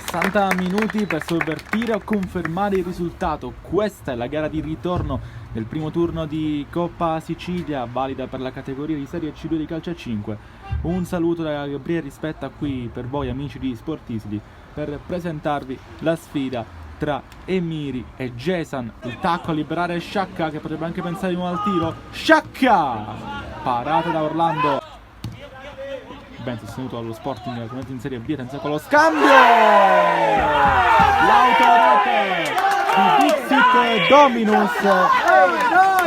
60 minuti per sovvertire o confermare il risultato. Questa è la gara di ritorno del primo turno di Coppa Sicilia, valida per la categoria di Serie C2 di calcio a 5. Un saluto da Gabriele Rispetta qui per voi amici di Sportisli per presentarvi la sfida tra Emiri e Gesan. Il tacco a liberare Sciacca, che potrebbe anche pensare di nuovo al tiro. Sciacca! Parata da Orlando. Ben sostenuto dallo Sporting, ovviamente in Serie B. Attenzione con lo scambio! L'autorete di Dixit Dominus.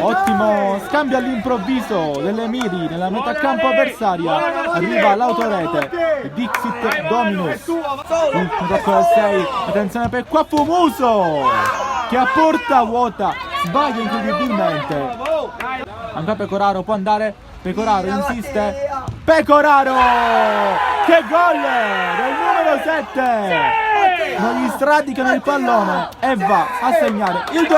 Ottimo scambio all'improvviso dell'Emiri nella metà campo avversaria. Arriva l'autorete Dixit Dominus. Il tocco del 6. Attenzione per qua Fumuso, che a porta vuota sbaglia incredibilmente. Ancora Pecoraro, può andare. Pecoraro insiste. Pecoraro! Che gol del numero 7! Non gli stradicano il pallone e va a segnare il 2-0.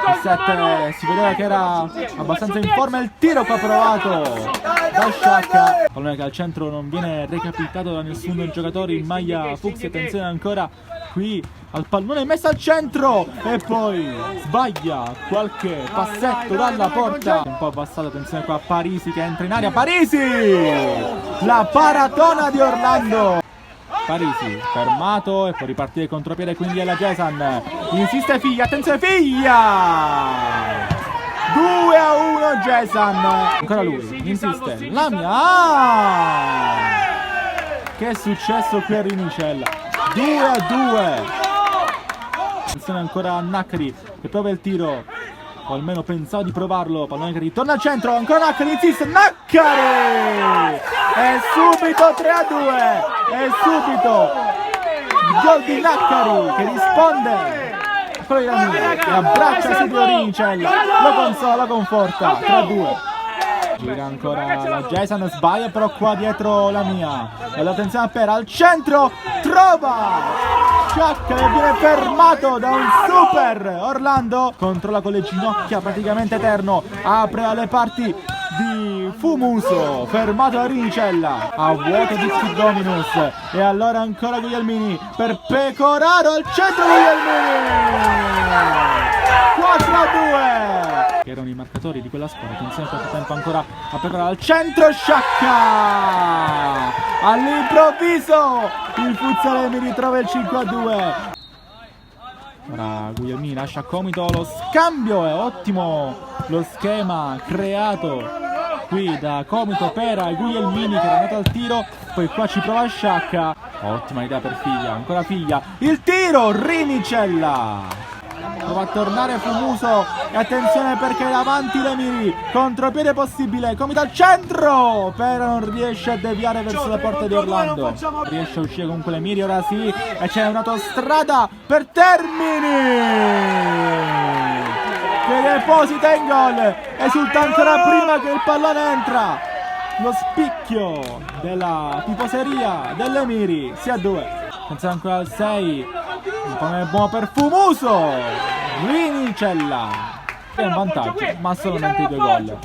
Il 7 si vedeva che era abbastanza in forma. Il tiro qua provato da Sciacca. Pallone che al centro non viene recapitato da nessun dei giocatori in maglia fucsia. Attenzione ancora qui al pallone messo al centro e poi sbaglia qualche passetto dalla porta. Un po' abbassato, attenzione qua a Parisi che entra in aria. Parisi! La paratona di Orlando. Parisi fermato e può ripartire il contropiede, quindi è la Gesan. Insiste Figlia, attenzione Figlia! 2-1 Gesan. Ancora lui, insiste Lamia. Che è successo qui a Rinicella? 2-2. Attenzione ancora a Naccari che prova il tiro, o almeno pensavo di provarlo. Pallone che ritorna al centro, ancora Naccari, insiste Naccari! E subito 3-2. E subito il gol di Naccari che risponde. Poi Lamia che abbraccia Silvio Rinicella, lo consola, lo conforta. 3-2. Gira ancora la Gesan, sbaglia però qua dietro Lamia. E l'attenzione a Pera al centro, trova Sciacca che viene fermato da un super. Orlando controlla con le ginocchia praticamente eterno, apre alle parti di Fumuso, fermato da Rinicella, a vuoto di Dominus. E allora ancora Guglielmini per Pecoraro al centro. Guglielmini 4-2, che erano i marcatori di quella squadra. Attenzione quanto tempo ancora a Pecoraro al centro. Sciacca all'improvviso il futsal Emiri trova il 5-2. Ora Guglielmini lascia Comito lo scambio. È ottimo lo schema creato qui da Comito, Pera e Guglielmini che era andato al tiro. Poi qua ci prova Sciacca. Ottima idea per Figlia, ancora Figlia, il tiro, Rinicella prova a tornare Fumuso e attenzione perché davanti l'Emiri, contropiede possibile, Comito al centro, Pera non riesce a deviare verso la porta di Orlando, riesce a uscire comunque l'Emiri, ora sì, e c'è un'autostrada per Termini che deposita in gol, esulta ancora prima che il pallone entra. Lo spicchio della tifoseria dell'Emiri, sia 2. Attenzione ancora al 6. Un po' buono per Fumuso. Rinicella è un vantaggio, ma solamente 2 gol.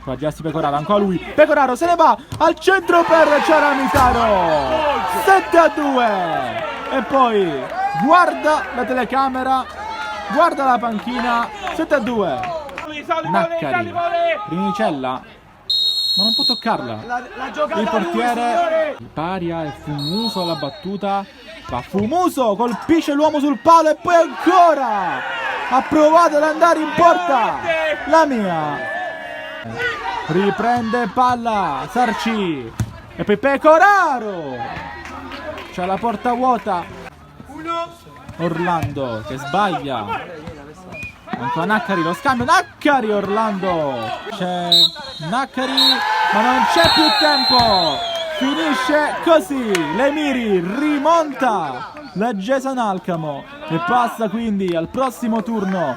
Qua Giassi Pecoraro, ancora lui. Pecoraro se ne va al centro per Ciaramitaro. 7-2. E poi guarda la telecamera, guarda la panchina. 7-2. Naccari, Rinicella, ma non può toccarla. Il portiere paria e Fumuso alla battuta. Va Fumuso, colpisce l'uomo sul palo e poi ancora ha provato ad andare in porta. Lamia riprende palla, Sarci e poi Pecoraro. C'è la porta vuota. Orlando che sbaglia. Ancora Naccari, lo scambio, Naccari Orlando. C'è Naccari ma non c'è più tempo. Finisce così, l'Emiri rimonta la Gesan Alcamo e passa quindi al prossimo turno.